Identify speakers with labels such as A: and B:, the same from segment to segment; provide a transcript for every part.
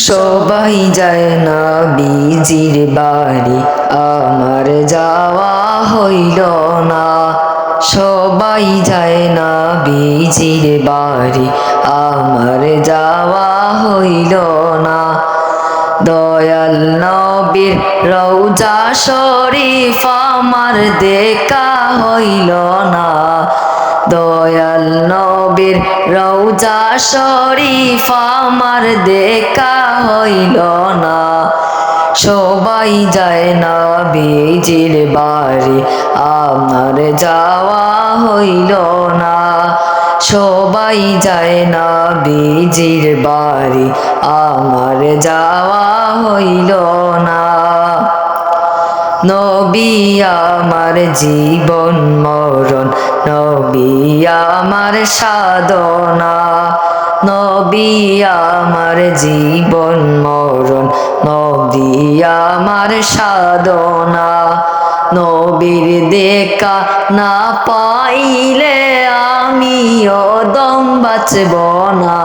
A: সবাই যায় না বিজির বাড়ি, আমার যাওয়া হইল না। সবাই যায় না বিজির বাড়ি, আমার যাওয়া হইল না। দয়াল নবীর রওজা শরীফ আমার দেখা হইল না। দয়াল নবীর রওজা শরীফ আমার দেখা হইল না। সবাই যায় না বিজির বাড়ি, আমার যাওয়া হইল না। সবাই যায় না বিজির বাড়ি, আমার যাওয়া হইল না। নবী আমার জীবন মরণ, নবী আমার সাধনা। নবী আমার জীবন মরণ, নবী আমার সাধনা। নবীর দেখা না পাইলে আমিও দম বাঁচব না।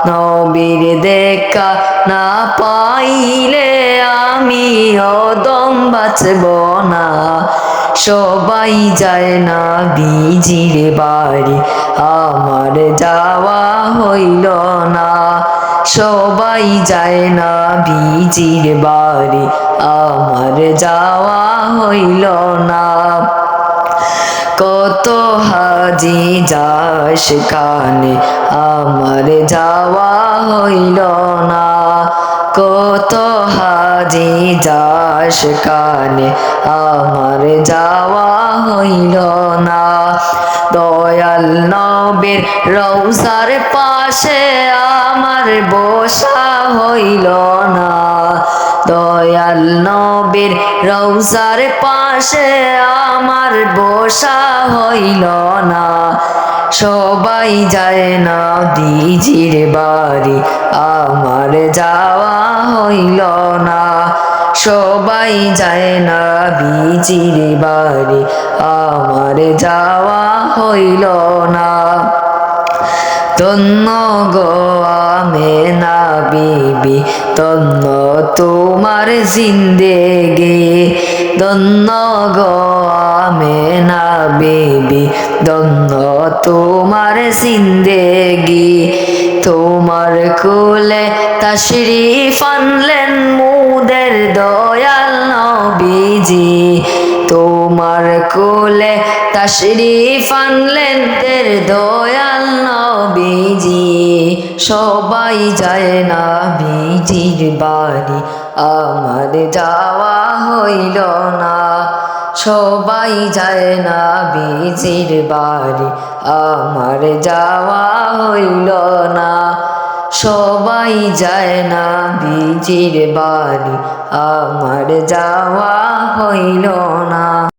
A: নবীর দেখা না পাইলে আমিও দম বাঁচব না। সবাই যায় না বিজির বাড়ি, আমার যাওয়া হইল না। সবাই যায় না বিজির বাড়ি, আমার যাওয়া হইল না। কত হাজি যায় সেখানে, আমার যাওয়া হইল না। কত হাজি যায় সেখানে, আমার যাওয়া হইল না। দয়াল নবীর রওজার পাশে আমার বসা হইল না। দয়াল নবীর রওজার পাশে আমার বসা হইল না। সবাই যায় না বিজির বাড়ি, আমার যাওয়া হইল না। সবাই যায় না বিজির বাড়ি, আমার যাওয়া হইল না। ধন্য গো আমেনা বিবি, ধন্য তোমার জিন্দেগি। ধন্য গো আমেনা বিবি, ধন্য তোমার জিন্দেগি। তোমার কোলে তাশরিফ আনলেন মুদের দয়াল নবীজি। তোমার কোলে তাশরিফ আনলেন দের দয়াল নবীজি। সবাই যায় না বিজির বাড়ি, আমার যাওয়া হইল না। সবাই যায় না বিজির বাড়ি, আমার যাওয়া হইল না। সবাই যায় না বিজির বাড়ি, আমার যাওয়া হইল না।